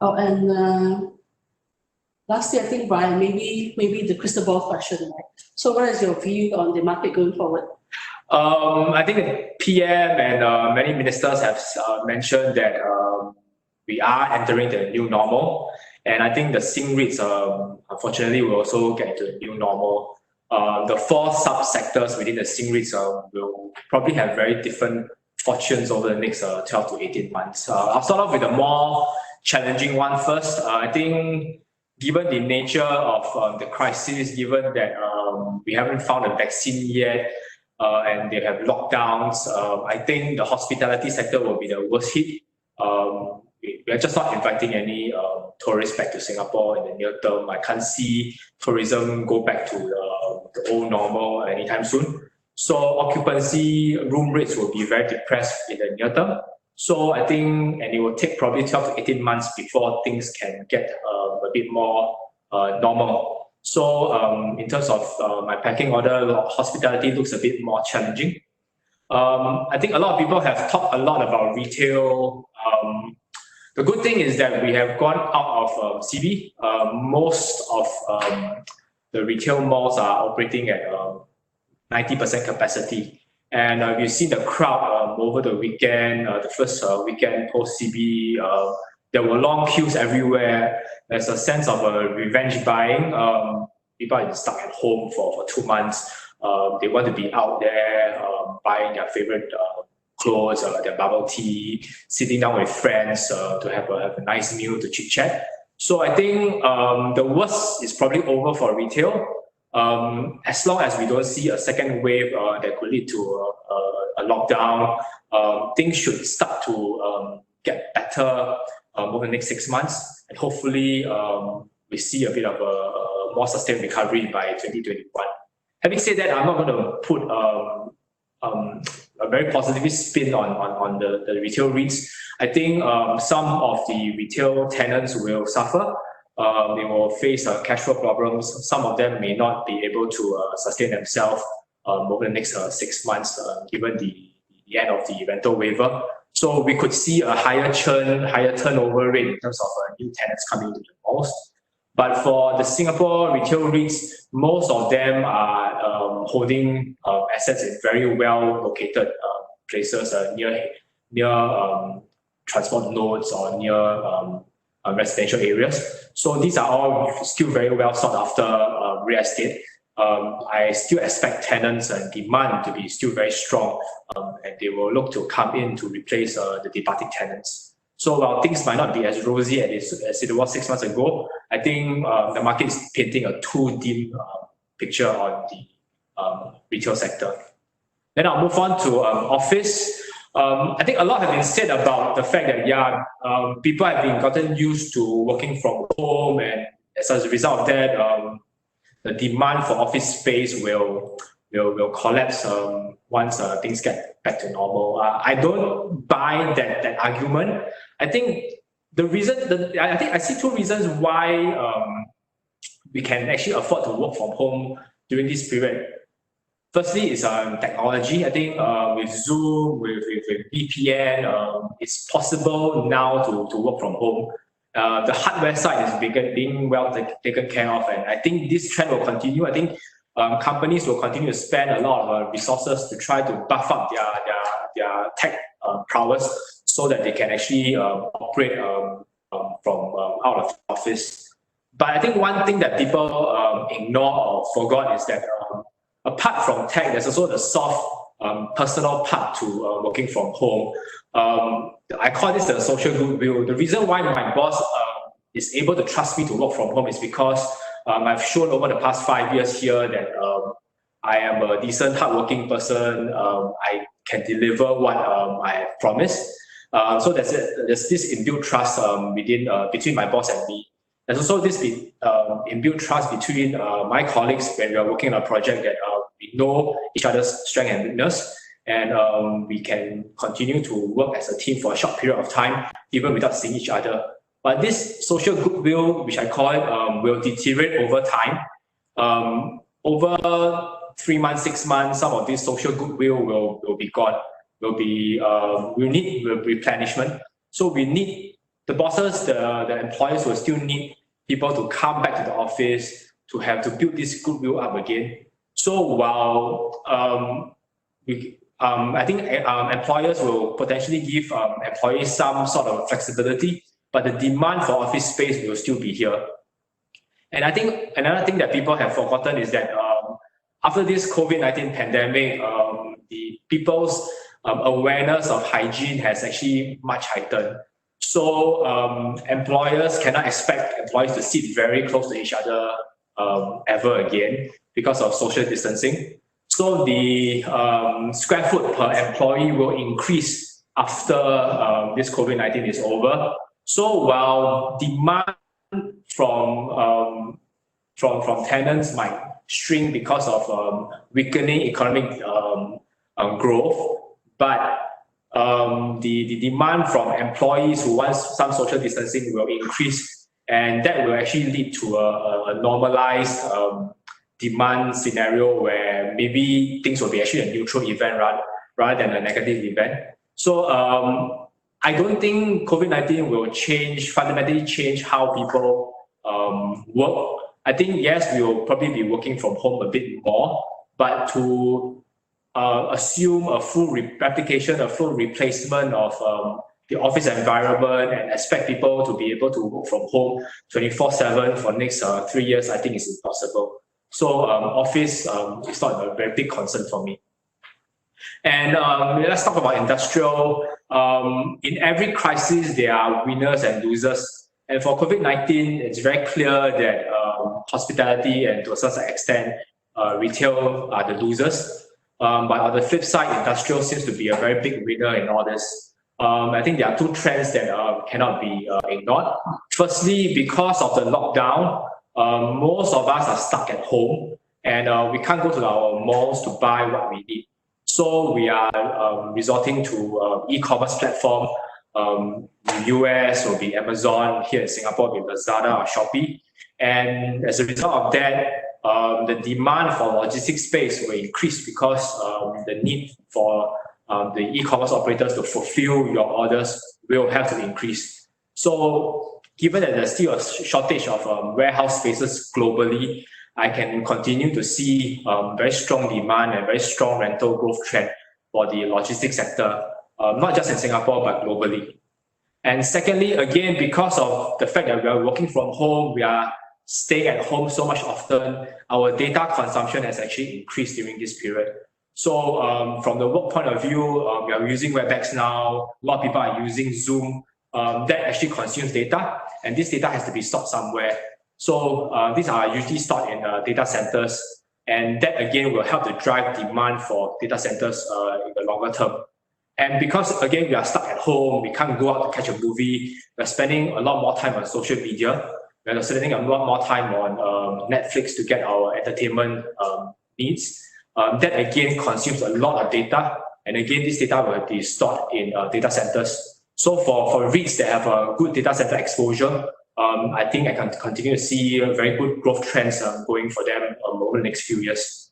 Oh, and lastly, I think, Brian, maybe the crystal ball question, right? So what is your view on the market going forward? I think the PM and many ministers have mentioned that we are entering the new normal. And I think the REITs, unfortunately, will also get into the new normal. The four sub-sectors within the REITs will probably have very different fortunes over the next 12 to 18 months. I'll start off with a more challenging one first. I think given the nature of the crisis, given that we haven't found a vaccine yet, and they have lockdowns, I think the hospitality sector will be the worst hit. We are just not inviting any tourists back to Singapore in the near term. I can't see tourism go back to the old normal anytime soon. So occupancy room rates will be very depressed in the near term. So I think, and it will take probably 12 to 18 months before things can get a bit more normal. So in terms of my pecking order, hospitality looks a bit more challenging. I think a lot of people have talked a lot about retail. The good thing is that we have gone out of CB. Most of the retail malls are operating at 90% capacity. And we've seen the crowd over the weekend, the first weekend post-CB. There were long queues everywhere. There's a sense of revenge buying. People are stuck at home for 2 months. They want to be out there buying their favorite clothes, their bubble tea, sitting down with friends to have a nice meal to chit-chat. So I think the worst is probably over for retail. As long as we don't see a second wave that could lead to a lockdown, things should start to get better over the next 6 months. And hopefully we see a bit of a more sustained recovery by 2021. Having said that, I'm not going to put a very positive spin on the retail REITs. I think some of the retail tenants will suffer. They will face cash flow problems. Some of them may not be able to sustain themselves over the next 6 months, given the end of the rental waiver. So we could see a higher churn, higher turnover rate in terms of new tenants coming into the malls. But for the Singapore retail REITs, most of them are holding assets in very well located places near transport nodes or near residential areas. So these are all still very well sought after real estate. I still expect tenants and demand to be still very strong, and they will look to come in to replace the departing tenants. So while things might not be as rosy as it was 6 months ago, I think the market is painting a too dim picture on the retail sector. Then I'll move on to office. I think a lot has been said about the fact that people have been gotten used to working from home, and as a result of that, the demand for office space will collapse once things get back to normal. I don't buy that argument. I think I see two reasons why we can actually afford to work from home during this period. Firstly, is technology. I think with Zoom, with VPN, it's possible now to work from home. The hardware side is being well taken care of, and I think this trend will continue. I think companies will continue to spend a lot of resources to try to buff up their tech prowess so that they can actually operate from out of the office. But I think one thing that people ignore or forgot is that apart from tech, there's also the soft personal part to working from home. I call this the social goodwill. The reason why my boss is able to trust me to work from home is because I've shown over the past 5 years here that I am a decent, hardworking person. I can deliver what I have promised. So there's this inbuilt trust between my boss and me. There's also this inbuilt trust between my colleagues when we are working on a project that we know each other's strength and weakness, and we can continue to work as a team for a short period of time, even without seeing each other. But this social goodwill, which I call it, will deteriorate over time. Over 3 months, 6 months, some of this social goodwill will be gone. We'll need replenishment. So we need the bosses, the employers will still need people to come back to the office to build this goodwill up again. So while I think employers will potentially give employees some sort of flexibility, but the demand for office space will still be here. And I think another thing that people have forgotten is that after this COVID-19 pandemic, the people's awareness of hygiene has actually much heightened. So employers cannot expect employees to sit very close to each other ever again because of social distancing. So the square foot per employee will increase after this COVID-19 is over. So while demand from tenants might shrink because of weakening economic growth, but the demand from employees who want some social distancing will increase, and that will actually lead to a normalized demand scenario where maybe things will be actually a neutral event rather than a negative event. So I don't think COVID-19 will fundamentally change how people work. I think, yes, we will probably be working from home a bit more, but to assume a full replication, a full replacement of the office environment and expect people to be able to work from home 24/7 for next 3 years, I think is impossible. So office is not a very big concern for me. And let's talk about industrial. In every crisis, there are winners and losers. And for COVID-19, it's very clear that hospitality and to a certain extent, retail are the losers. But on the flip side, industrial seems to be a very big winner in all this. I think there are two trends that cannot be ignored. Firstly, because of the lockdown, most of us are stuck at home and we can't go to our malls to buy what we need. So we are resorting to e-commerce platform. In the US will be Amazon, here in Singapore will be Lazada or Shopee. And as a result of that, the demand for logistics space will increase because the need for the e-commerce operators to fulfill your orders will have to increase. So given that there's still a shortage of warehouse spaces globally, I can continue to see very strong demand and very strong rental growth trend for the logistics sector, not just in Singapore, but globally. And secondly, again, because of the fact that we are working from home, we are staying at home so much often, our data consumption has actually increased during this period. So from the work point of view, we are using WebEx now, a lot of people are using Zoom. That actually consumes data, and this data has to be stored somewhere. So these are usually stored in data centers, and that again will help to drive demand for data centers in the longer term. And because again, we are stuck at home, we can't go out to catch a movie, we're spending a lot more time on social media, we're spending a lot more time on Netflix to get our entertainment needs. That again consumes a lot of data, and again, this data will be stored in data centers. So for REITs that have a good data center exposure, I think I can continue to see very good growth trends going for them over the next few years.